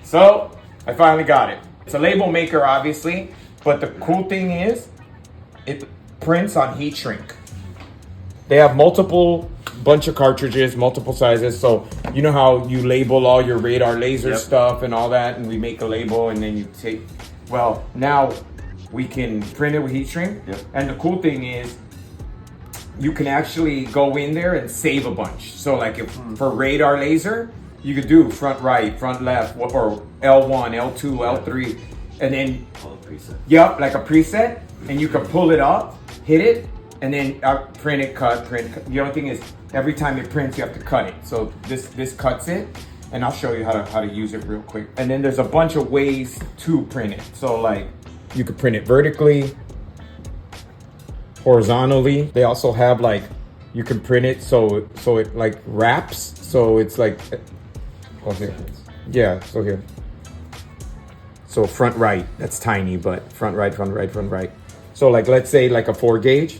So I finally got it. It's a label maker, obviously, but the cool thing is it prints on heat shrink. They have multiple bunch of cartridges, multiple sizes. So you know how you label all your radar laser stuff and all that, and we make a label and then you take, well, now we can print it with heat shrink. And the cool thing is you can actually go in there and save a bunch. So like if for radar laser, you could do front right, front left, or L1, L2, L3, and then like a preset, and you can pull it up, hit it, and then print it, cut, print. The only thing is, every time it prints, you have to cut it. So this cuts it, and I'll show you how to use it real quick. And then there's a bunch of ways to print it. So like, you could print it vertically, horizontally. They also have like, you can print it so it like wraps. So it's like, oh here, yeah. So here, so front right. That's tiny, but front right, front right, front right. So like, let's say like a 4 gauge.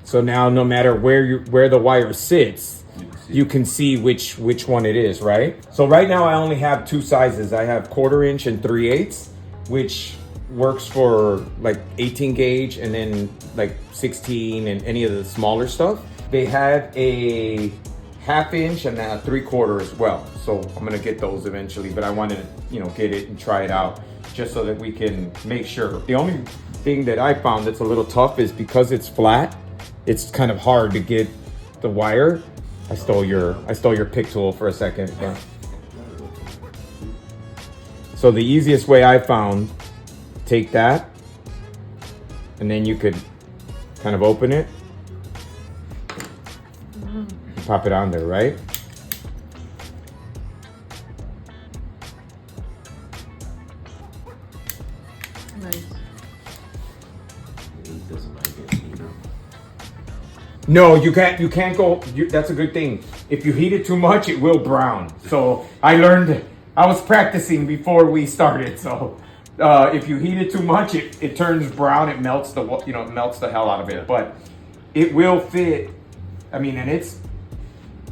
So now, no matter where the wire sits, you can see which one it is, right? So right now I only have 2 sizes. I have 1/4 inch and 3/8, which works for like 18 gauge and then like 16 and any of the smaller stuff. They have a 1/2 inch and a 3/4 as well. So I'm gonna get those eventually, but I wanted to, get it and try it out just so that we can make sure. The only thing that I found that's a little tough is because it's flat, it's kind of hard to get the wire. I stole your pick tool for a second. But. So the easiest way I found, take that, and then you could kind of open it, pop it on there, right? Nice. No, you can't go, that's a good thing. If you heat it too much, it will brown. So I learned, I was practicing before we started. So if you heat it too much, it turns brown, it melts it melts the hell out of it. But it will fit, and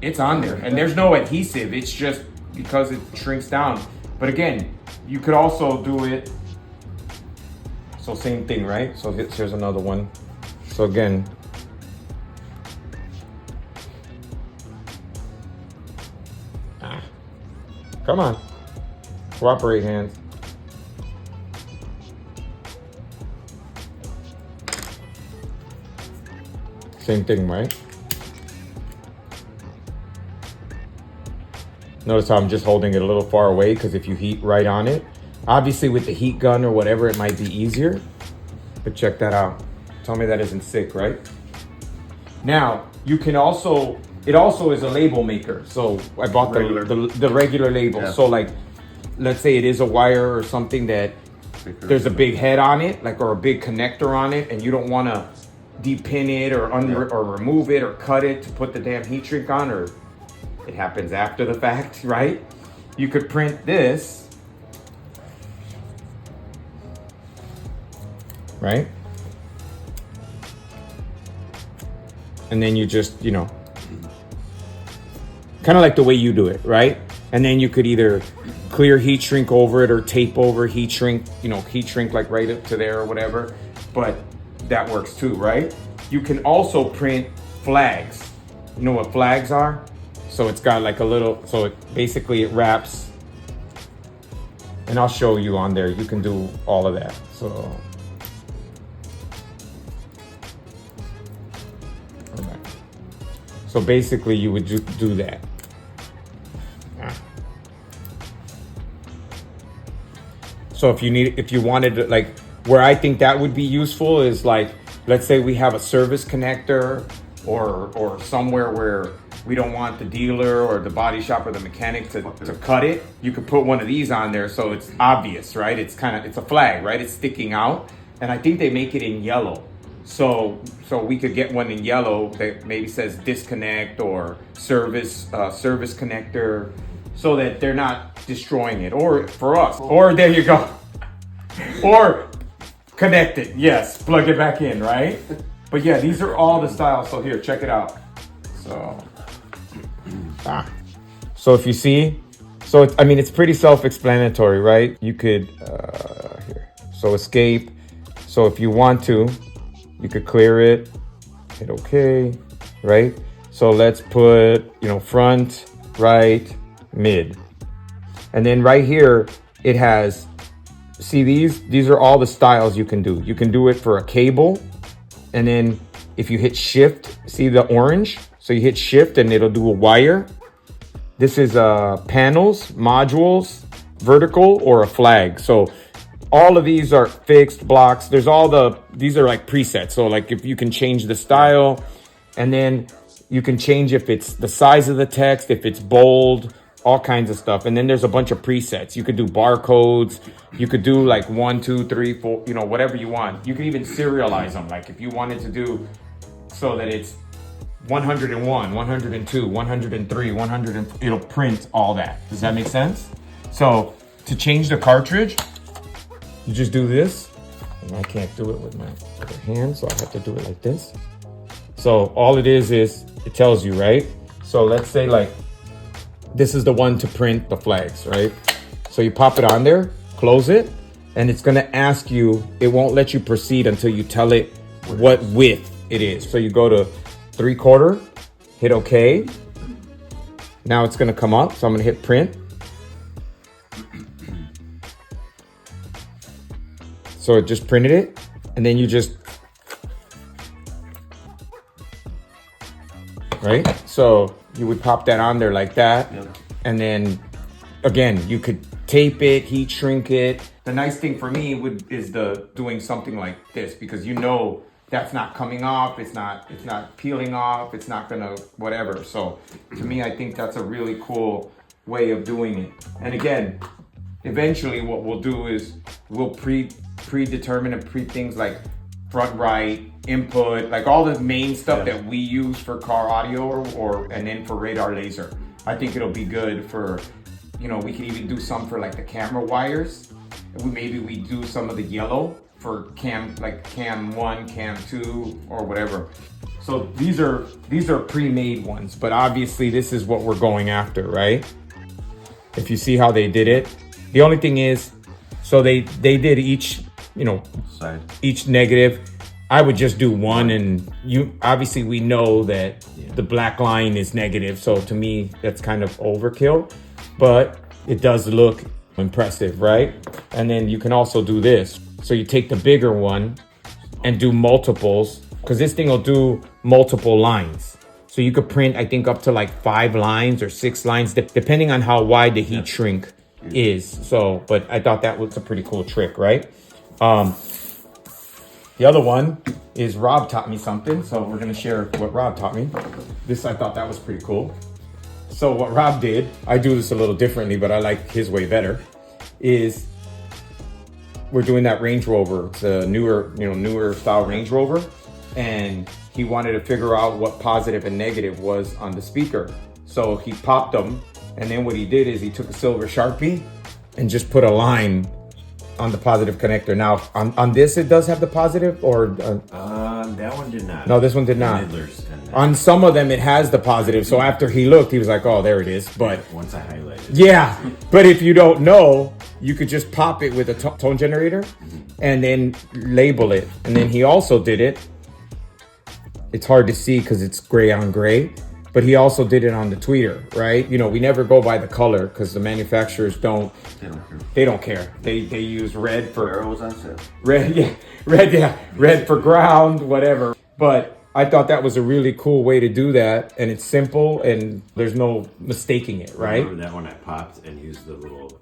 it's on there. And there's no adhesive, it's just because it shrinks down. But again, you could also do it, so same thing, right? So here's another one. So again, come on, cooperate, hands. Same thing, right? Notice how I'm just holding it a little far away, because if you heat right on it, obviously with the heat gun or whatever, it might be easier, but check that out. Tell me that isn't sick, right? Now, you can also, it also is a label maker. So I bought the regular label. Yeah. So like, let's say it is a wire or something that there's a big head on it, like, or a big connector on it, and you don't want to depin it or or remove it or cut it to put the damn heat shrink on, or it happens after the fact, right? You could print this, right? And then you just, kind of like the way you do it, right? And then you could either clear heat shrink over it or tape over heat shrink, heat shrink like right up to there or whatever. But that works too, right? You can also print flags. You know what flags are? So it's got like a little, so it wraps. And I'll show you on there. You can do all of that. So basically you would do that. So if you wanted to, like, where I think that would be useful is like, let's say we have a service connector or somewhere where we don't want the dealer or the body shop or the mechanic to cut it. You could put one of these on there so it's obvious, right? It's a flag, right? It's sticking out. And I think they make it in yellow. So we could get one in yellow that maybe says disconnect or service connector, so that they're not destroying it. Or for us, or there you go. Or connect it, yes, plug it back in, right? But yeah, these are all the styles. So here, check it out. So if you see, so it's, I mean, it's pretty self-explanatory, right? You could, here, so escape. So if you want to, you could clear it, hit okay, right? So let's put, you know, front, right, mid. And then right here, it has, see these are all the styles you can do. You can do it for a cable. And then if you hit shift, see the orange? So you hit shift and it'll do a wire. This is panels, modules, vertical, or a flag. So all of these are fixed blocks. There's these are like presets. So like if you can change the style, and then you can change if it's the size of the text, if it's bold, all kinds of stuff. And then there's a bunch of presets. You could do barcodes. You could do like 1, 2, 3, 4, you know, whatever you want. You can even serialize them. Like if you wanted to do so that it's 101, 102, 103, 100, it'll print all that. Does that make sense? So to change the cartridge, you just do this. And I can't do it with my other hand, so I have to do it like this. So all it is it tells you, right? So let's say like, this is the one to print the flags, right? So you pop it on there, close it, and it's gonna ask you, it won't let you proceed until you tell it what width it is. So you go to 3/4, hit okay. Now it's gonna come up, so I'm gonna hit print. So it just printed it, and then you just, right? So you would pop that on there like that. Yep. And then again, you could tape it, heat shrink it. The nice thing for me is doing something like this, because you know that's not coming off, it's not peeling off, it's not gonna whatever. So to me, I think that's a really cool way of doing it. And again, eventually what we'll do is we'll predetermine and things like front right, input, like all the main stuff that we use for car audio and then for radar laser. I think it'll be good for, you know, we could even do some for like the camera wires. Maybe we do some of the yellow for cam 1, cam 2, or whatever. So these are pre-made ones, but obviously this is what we're going after, right? If you see how they did it. The only thing is, so they did each, you know, side, each negative. I would just do one, and obviously we know that the black line is negative, so to me that's kind of overkill, but it does look impressive, right? And then you can also do this. So you take the bigger one and do multiples, because this thing will do multiple lines. So you could print, I think, up to like 5 lines or 6 lines, depending on how wide the heat shrink is. So, but I thought that was a pretty cool trick, right? The other one is Rob taught me something, so we're gonna share what Rob taught me. I thought that was pretty cool. So what Rob did, I do this a little differently, but I like his way better, is we're doing that Range Rover. It's a newer style Range Rover, and he wanted to figure out what positive and negative was on the speaker. So he popped them, and then what he did is he took a silver Sharpie and just put a line on the positive connector. Now on this, it does have the positive, or that one did not. No, this one did not. On some of them, it has the positive. So after he looked, he was like, "Oh, there it is." But once I highlighted, yeah. But if you don't know, you could just pop it with a tone generator, and then label it. And then he also did it. It's hard to see because it's gray on gray. But he also did it on the tweeter, right? You know, we never go by the color because the manufacturers don't. They don't care. They use red for arrows on sale. Red for ground, whatever. But I thought that was a really cool way to do that, and it's simple, and there's no mistaking it, right? Remember that one I popped and used the little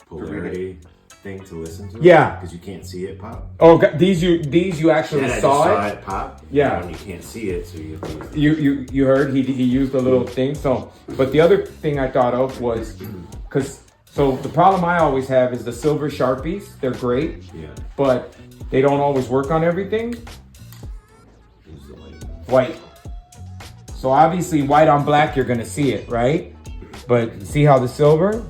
polarity thing to listen to? Yeah, because you can't see it pop. Oh, these you actually saw it pop. Yeah, and you can't see it, so you heard he used a little thing. So, but the other thing I thought of was so the problem I always have is the silver Sharpies. They're great, but they don't always work on everything. White. So obviously white on black, you're gonna see it, right? But see how the silver?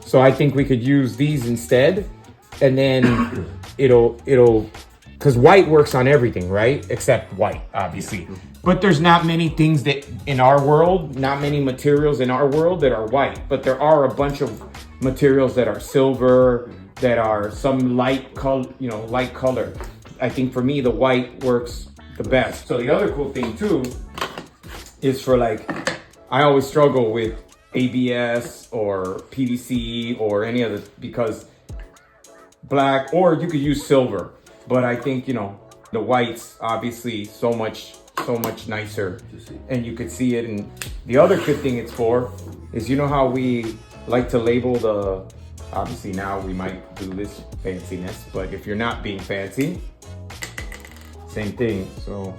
So I think we could use these instead, and then it'll because white works on everything, right? Except white, obviously. But there's not many things that in our world, not many materials in our world that are white. But there are a bunch of materials that are silver, that are some light color, light color. I think for me, the white works the best. So the other cool thing too is for like, I always struggle with ABS or PVC or any other, because black, or you could use silver. But I think, the white's obviously so much nicer, and you could see it. And the other good thing it's for is, how we like to label obviously now we might do this fanciness, but if you're not being fancy, same thing. So,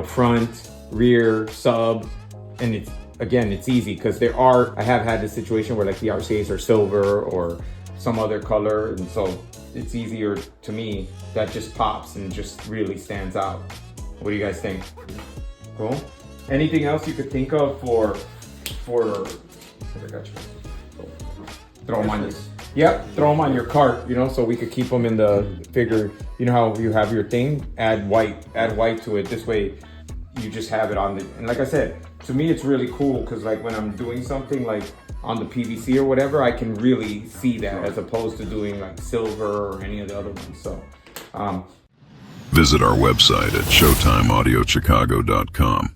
front, rear, sub, and it's easy because I have had this situation where like the RCAs are silver or some other color, and so it's easier to me. That just pops and just really stands out. What do you guys think? Cool. Anything else you could think of for I got you. Throw them on throw them on your cart, so we could keep them in the figure. You know how you have your thing, add white to it. This way you just have it on and like I said, to me it's really cool because like when I'm doing something like on the PVC or whatever, I can really see that as opposed to doing like silver or any of the other ones. So visit our website at showtimeaudiochicago.com.